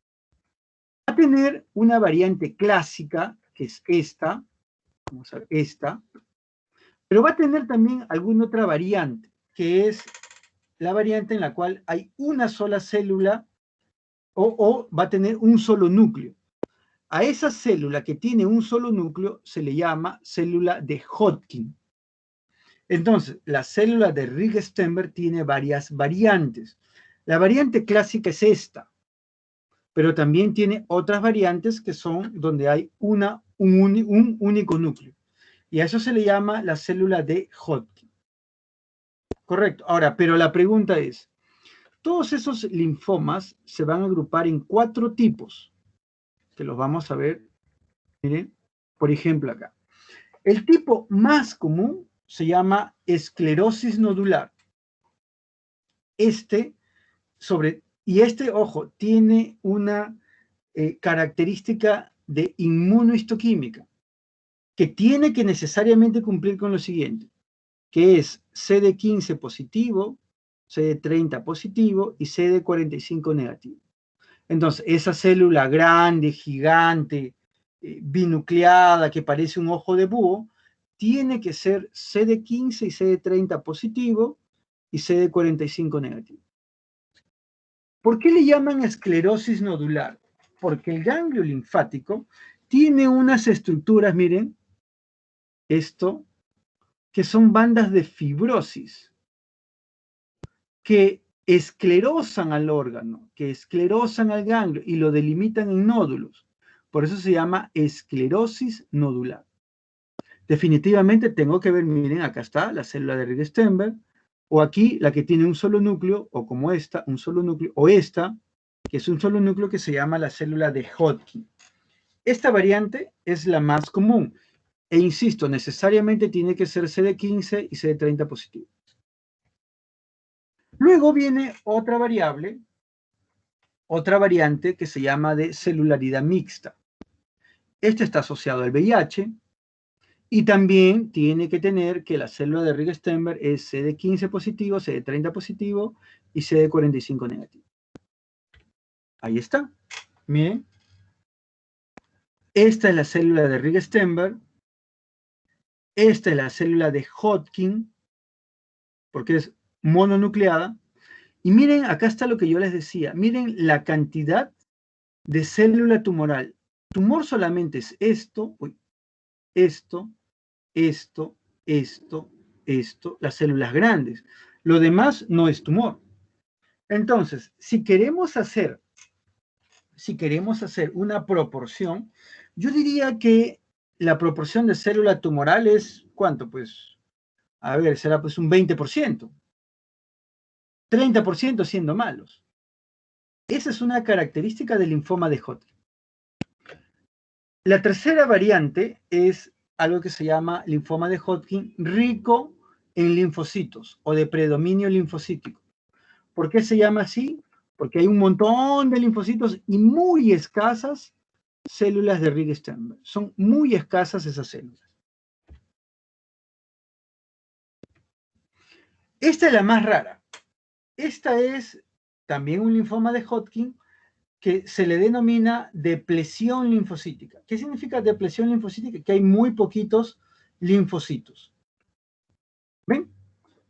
[SPEAKER 1] Va a tener una variante clásica, que es esta. Vamos a ver, esta. Pero va a tener también alguna otra variante, que es la variante en la cual hay una sola célula o va a tener un solo núcleo. A esa célula que tiene un solo núcleo se le llama célula de Hodgkin. Entonces, la célula de Rieger-Steinberg tiene varias variantes. La variante clásica es esta, pero también tiene otras variantes que son donde hay un único núcleo. Y a eso se le llama la célula de Hodgkin. Correcto. Ahora, pero la pregunta es, todos esos linfomas se van a agrupar en 4 tipos, que los vamos a ver, miren, por ejemplo acá. El tipo más común se llama esclerosis nodular. Ojo, tiene una característica de inmunohistoquímica, que tiene que necesariamente cumplir con lo siguiente, que es CD15 positivo, CD30 positivo y CD45 negativo. Entonces, esa célula grande, gigante, binucleada, que parece un ojo de búho, tiene que ser CD15 y CD30 positivo y CD45 negativo. ¿Por qué le llaman esclerosis nodular? Porque el ganglio linfático tiene unas estructuras, miren, esto, que son bandas de fibrosis, que esclerosan al órgano, que esclerosan al ganglio y lo delimitan en nódulos. Por eso se llama esclerosis nodular. Definitivamente tengo que ver, miren, acá está la célula de Rieger-Steinberg, o aquí la que tiene un solo núcleo, o como esta, un solo núcleo, o esta, que es un solo núcleo que se llama la célula de Hodgkin. Esta variante es la más común, e insisto, necesariamente tiene que ser CD15 y CD30 positivo. Luego viene otra variable, otra variante que se llama de celularidad mixta. Este está asociado al VIH y también tiene que tener que la célula de Rieger-Steinberg es CD15 positivo, CD30 positivo y CD45 negativo. Ahí está. Miren. Esta es la célula de Rieger-Steinberg. Esta es la célula de Hodgkin, porque es mononucleada. Y miren, acá está lo que yo les decía. Miren la cantidad de célula tumoral. Tumor solamente es esto, esto, las células grandes. Lo demás no es tumor. Entonces, si queremos hacer una proporción, yo diría que la proporción de célula tumoral es, ¿cuánto? Pues, a ver, será pues un 20%. 30% siendo malos. Esa es una característica del linfoma de Hodgkin. La tercera variante es algo que se llama linfoma de Hodgkin rico en linfocitos o de predominio linfocítico. ¿Por qué se llama así? Porque hay un montón de linfocitos y muy escasas células de Rieger-Steinberg. Son muy escasas esas células. Esta es la más rara. Esta es también un linfoma de Hodgkin que se le denomina depresión linfocítica. ¿Qué significa depresión linfocítica? Que hay muy poquitos linfocitos. ¿Ven?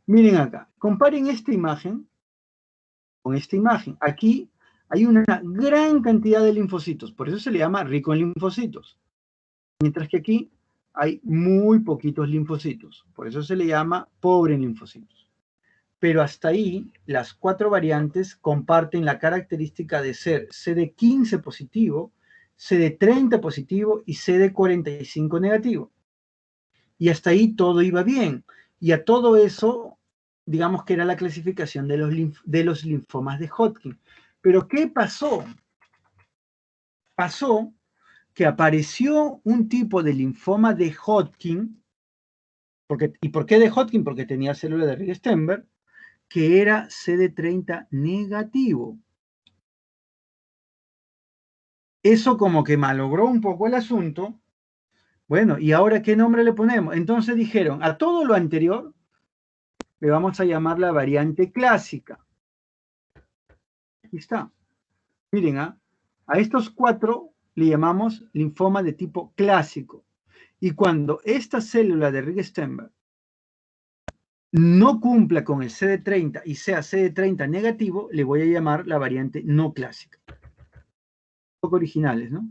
[SPEAKER 1] Miren acá. Comparen esta imagen con esta imagen. Aquí hay una gran cantidad de linfocitos. Por eso se le llama rico en linfocitos. Mientras que aquí hay muy poquitos linfocitos. Por eso se le llama pobre en linfocitos. Pero hasta ahí, las 4 variantes comparten la característica de ser CD15 positivo, CD30 positivo y CD45 negativo. Y hasta ahí todo iba bien. Y a todo eso, digamos que era la clasificación de los linfomas de Hodgkin. Pero ¿qué pasó? Pasó que apareció un tipo de linfoma de Hodgkin, ¿y por qué de Hodgkin? Porque tenía célula de Rieger-Steinberg, que era CD30 negativo. Eso como que malogró un poco el asunto. Bueno, ¿y ahora qué nombre le ponemos? Entonces dijeron, a todo lo anterior le vamos a llamar la variante clásica. Aquí está. Miren, a estos 4 le llamamos linfoma de tipo clásico. Y cuando esta célula de Rieger-Steinberg no cumpla con el CD30 y sea CD30 negativo, le voy a llamar la variante no clásica. Un poco originales, ¿no?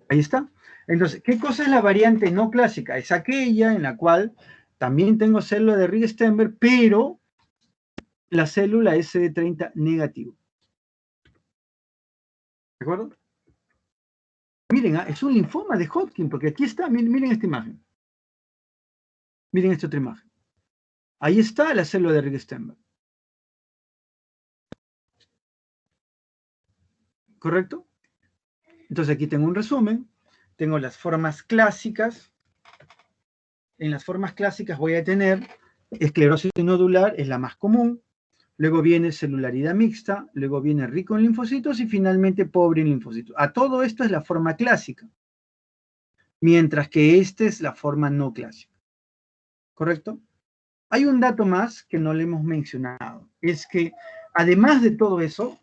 [SPEAKER 1] Ahí está. Entonces, ¿qué cosa es la variante no clásica? Es aquella en la cual también tengo célula de Rieger-Steinberg, pero la célula es CD30 negativo. ¿De acuerdo? Miren, es un linfoma de Hodgkin, porque aquí está, miren esta imagen. Miren esta otra imagen. Ahí está la célula de Rieger-Steinberg. ¿Correcto? Entonces aquí tengo un resumen. Tengo las formas clásicas. En las formas clásicas voy a tener esclerosis nodular, es la más común. Luego viene celularidad mixta, luego viene rico en linfocitos y finalmente pobre en linfocitos. A todo esto es la forma clásica, mientras que esta es la forma no clásica. ¿Correcto? Hay un dato más que no le hemos mencionado, es que además de todo eso,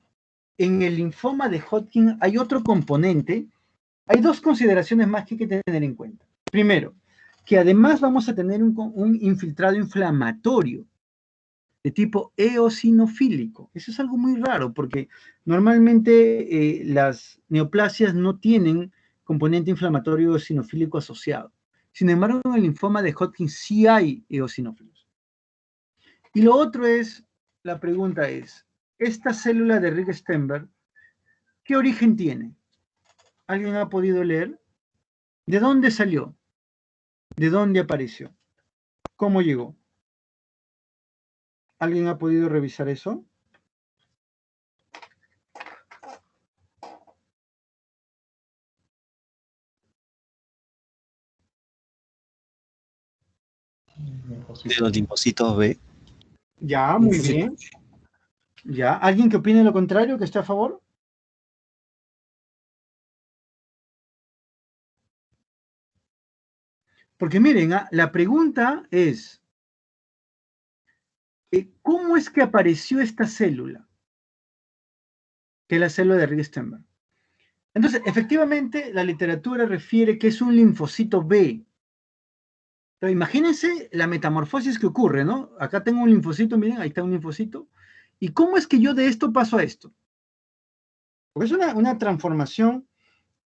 [SPEAKER 1] en el linfoma de Hodgkin hay otro componente, hay 2 consideraciones más que hay que tener en cuenta. Primero, que además vamos a tener un infiltrado inflamatorio de tipo eosinofílico. Eso es algo muy raro porque normalmente las neoplasias no tienen componente inflamatorio eosinofílico asociado. Sin embargo, en el linfoma de Hodgkin sí hay eosinófilos. Y lo otro es, la pregunta es, esta célula de Rieger-Steinberg, ¿qué origen tiene? ¿Alguien ha podido leer? ¿De dónde salió? ¿De dónde apareció? ¿Cómo llegó? ¿Alguien ha podido revisar eso?
[SPEAKER 7] De los linfocitos B.
[SPEAKER 1] Ya, muy bien. Ya, ¿alguien que opine lo contrario, que esté a favor? Porque miren, la pregunta es, ¿cómo es que apareció esta célula? Que es la célula de Rieger-Steinberg. Entonces, efectivamente, la literatura refiere que es un linfocito B. Pero imagínense la metamorfosis que ocurre, ¿no? Acá tengo un linfocito, miren, ahí está un linfocito. ¿Y cómo es que yo de esto paso a esto? Porque es una transformación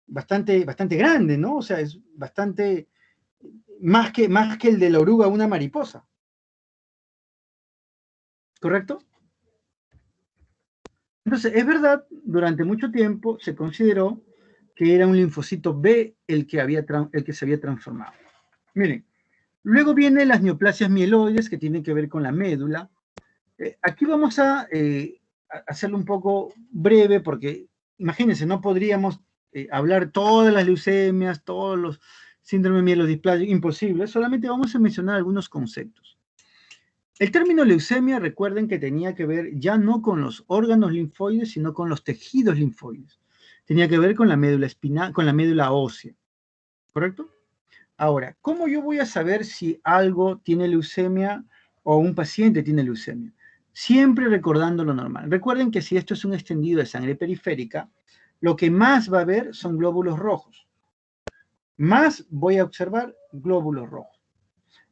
[SPEAKER 1] bastante grande, ¿no? O sea, es bastante, más que el de la oruga a una mariposa. ¿Correcto? Entonces, es verdad, durante mucho tiempo se consideró que era un linfocito B el que se había transformado. Miren, luego vienen las neoplasias mieloides que tienen que ver con la médula. Aquí vamos a hacerlo un poco breve porque, imagínense, no podríamos hablar todas las leucemias, todos los síndromes mielodisplásico, imposible, solamente vamos a mencionar algunos conceptos. El término leucemia, recuerden que tenía que ver ya no con los órganos linfoides, sino con los tejidos linfoides. Tenía que ver con la médula espinal, con la médula ósea. ¿Correcto? Ahora, ¿cómo yo voy a saber si algo tiene leucemia o un paciente tiene leucemia? Siempre recordando lo normal. Recuerden que si esto es un extendido de sangre periférica, lo que más va a haber son glóbulos rojos. Más voy a observar glóbulos rojos.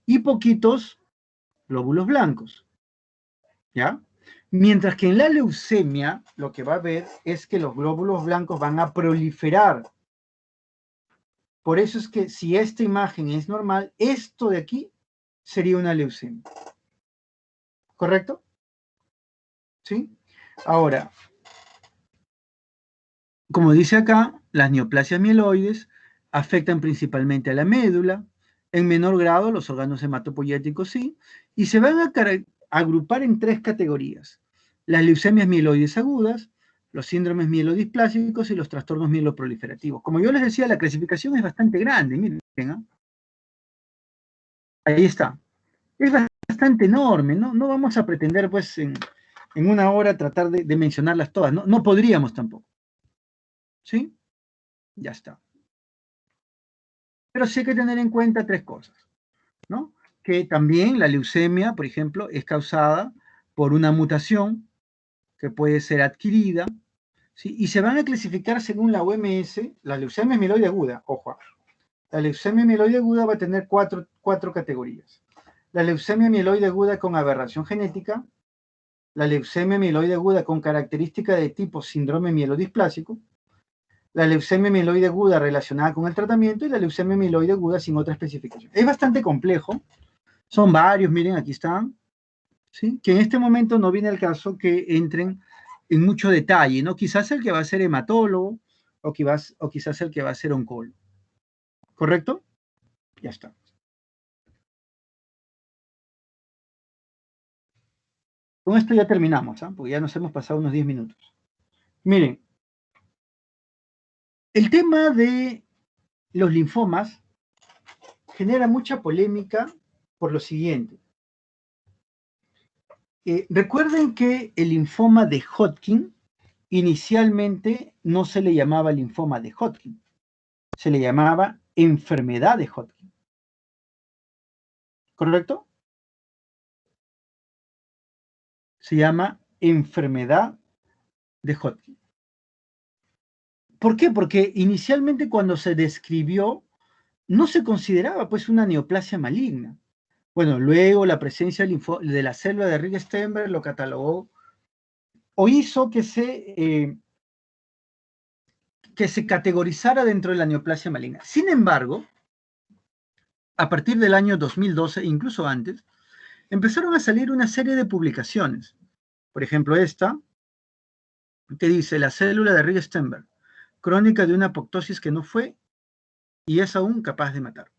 [SPEAKER 1] Y poquitos glóbulos blancos. ¿Ya? Mientras que en la leucemia, lo que va a haber es que los glóbulos blancos van a proliferar. Por eso es que si esta imagen es normal, esto de aquí sería una leucemia. ¿Correcto? ¿Sí? Ahora, como dice acá, las neoplasias mieloides afectan principalmente a la médula, en menor grado los órganos hematopoyéticos sí, y se van a agrupar en 3 categorías. Las leucemias mieloides agudas, los síndromes mielodisplásicos y los trastornos mieloproliferativos. Como yo les decía, la clasificación es bastante grande, miren, ¿ah? Ahí está. Es bastante enorme, ¿no? No vamos a pretender, pues, en una hora tratar de mencionarlas todas, ¿no? No podríamos tampoco. ¿Sí? Ya está. Pero sí hay que tener en cuenta 3 cosas, ¿no? Que también la leucemia, por ejemplo, es causada por una mutación que puede ser adquirida, ¿sí? Y se van a clasificar según la OMS, la leucemia mieloide aguda, ojo, la leucemia mieloide aguda va a tener cuatro categorías. La leucemia mieloide aguda con aberración genética, la leucemia mieloide aguda con característica de tipo síndrome mielodisplásico, la leucemia mieloide aguda relacionada con el tratamiento y la leucemia mieloide aguda sin otra especificación. Es bastante complejo, son varios, miren, aquí están, ¿sí? Que en este momento no viene al caso que entren en mucho detalle, ¿no? Quizás el que va a ser hematólogo o quizás el que va a ser oncólogo. ¿Correcto? Ya está. Con esto ya terminamos, ¿ah? Porque ya nos hemos pasado unos 10 minutos. Miren, el tema de los linfomas genera mucha polémica por lo siguiente. Recuerden que el linfoma de Hodgkin inicialmente no se le llamaba linfoma de Hodgkin, se le llamaba enfermedad de Hodgkin. ¿Correcto? Se llama enfermedad de Hodgkin. ¿Por qué? Porque inicialmente cuando se describió no se consideraba pues una neoplasia maligna. Bueno, luego la presencia de la célula de Rieger-Steinberg lo catalogó o hizo que se categorizara dentro de la neoplasia maligna. Sin embargo, a partir del año 2012, incluso antes, empezaron a salir una serie de publicaciones. Por ejemplo, esta, que dice la célula de Rieger-Steinberg, crónica de una apoptosis que no fue y es aún capaz de matar.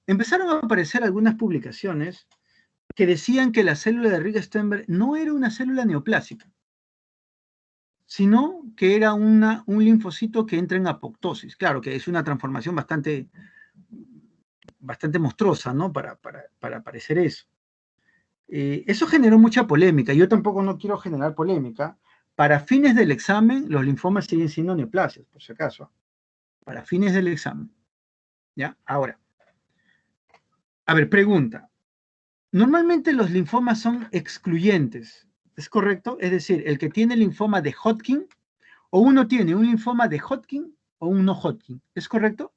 [SPEAKER 1] Empezaron a aparecer algunas publicaciones que decían que la célula de Rieger-Steinberg no era una célula neoplásica, sino que era un linfocito que entra en apoptosis. Claro que es una transformación bastante monstruosa, ¿no? Para parecer eso. Eso generó mucha polémica. Yo tampoco no quiero generar polémica. Para fines del examen, los linfomas siguen siendo neoplasias, por si acaso. Para fines del examen. ¿Ya? Ahora. A ver, pregunta. Normalmente los linfomas son excluyentes. ¿Es correcto? Es decir, el que tiene linfoma de Hodgkin, o uno tiene un linfoma de Hodgkin o un no Hodgkin. ¿Es correcto?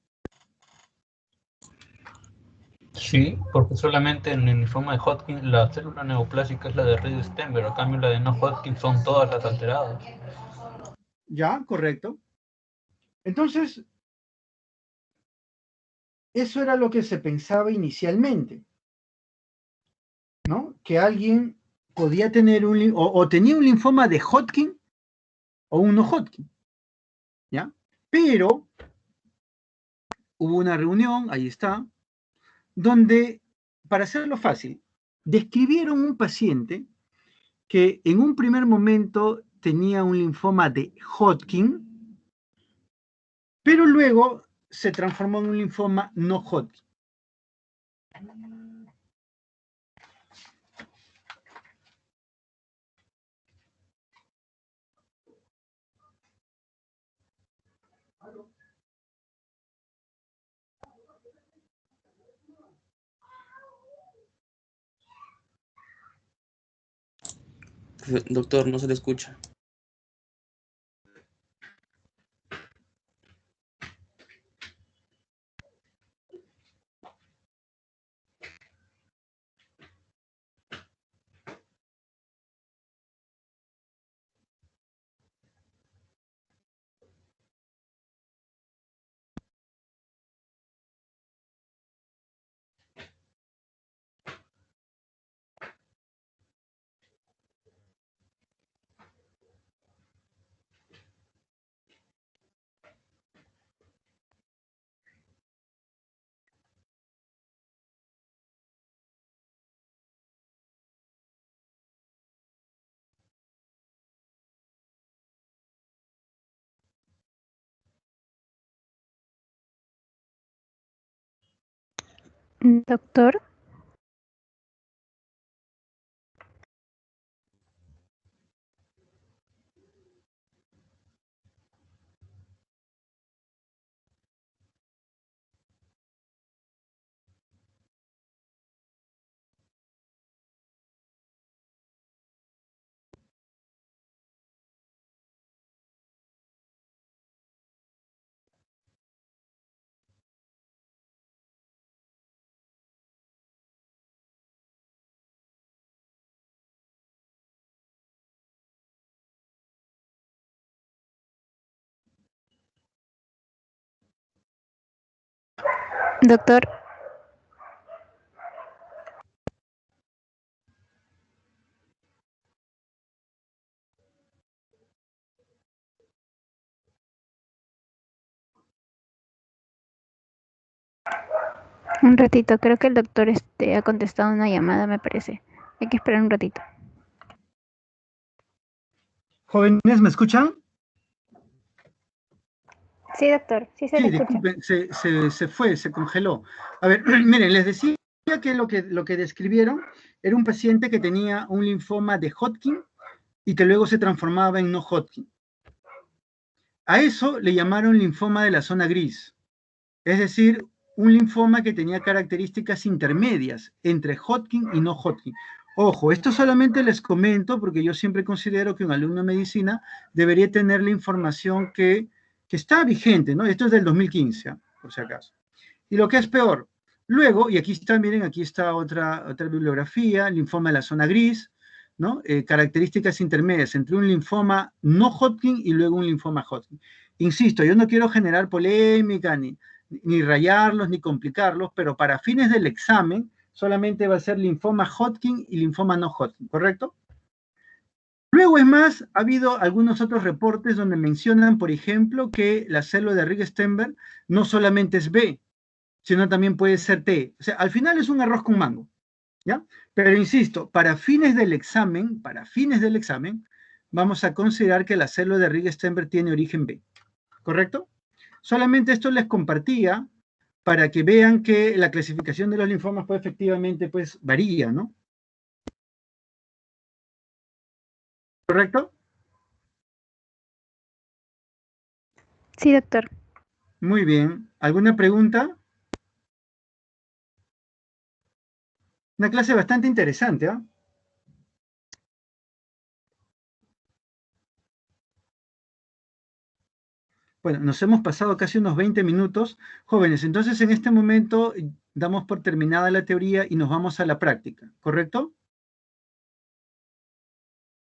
[SPEAKER 8] Sí, porque solamente en el linfoma de Hodgkin la célula neoplásica es la de Rieger-Steinberg, a cambio la de no Hodgkin son todas las alteradas.
[SPEAKER 1] Ya, correcto. Entonces, eso era lo que se pensaba inicialmente, ¿no? Que alguien podía tener o tenía un linfoma de Hodgkin o un no Hodgkin, ¿ya? Pero hubo una reunión, ahí está, donde, para hacerlo fácil, describieron un paciente que en un primer momento tenía un linfoma de Hodgkin, pero luego se transformó en un linfoma no Hodgkin.
[SPEAKER 9] Doctor, no se le escucha.
[SPEAKER 3] Doctor, doctor, un ratito, creo que el doctor ha contestado una llamada, me parece. Hay que esperar un ratito.
[SPEAKER 1] Jóvenes, ¿me escuchan?
[SPEAKER 3] Sí, doctor, sí se le escucha.
[SPEAKER 1] Disculpen, se fue, se congeló. A ver, miren, les decía que lo que describieron era un paciente que tenía un linfoma de Hodgkin y que luego se transformaba en no Hodgkin. A eso le llamaron linfoma de la zona gris, es decir, un linfoma que tenía características intermedias entre Hodgkin y no Hodgkin. Ojo, esto solamente les comento porque yo siempre considero que un alumno de medicina debería tener la información que está vigente, ¿no? Esto es del 2015, por si acaso. Y lo que es peor, luego, y aquí está, miren, aquí está otra bibliografía, linfoma de la zona gris, ¿no? Características intermedias entre un linfoma no Hodgkin y luego un linfoma Hodgkin. Insisto, yo no quiero generar polémica, ni rayarlos, ni complicarlos, pero para fines del examen solamente va a ser linfoma Hodgkin y linfoma no Hodgkin, ¿correcto? Luego, es más, ha habido algunos otros reportes donde mencionan, por ejemplo, que la célula de Rieger-Steinberg no solamente es B, sino también puede ser T. O sea, al final es un arroz con mango, ¿ya? Pero insisto, para fines del examen, vamos a considerar que la célula de Rieger-Steinberg tiene origen B, ¿correcto? Solamente esto les compartía para que vean que la clasificación de los linfomas pues efectivamente pues varía, ¿no? ¿Correcto?
[SPEAKER 3] Sí, doctor.
[SPEAKER 1] Muy bien. ¿Alguna pregunta? Una clase bastante interesante, ¿ah? Bueno, nos hemos pasado casi unos 20 minutos. Jóvenes, entonces en este momento damos por terminada la teoría y nos vamos a la práctica, ¿correcto?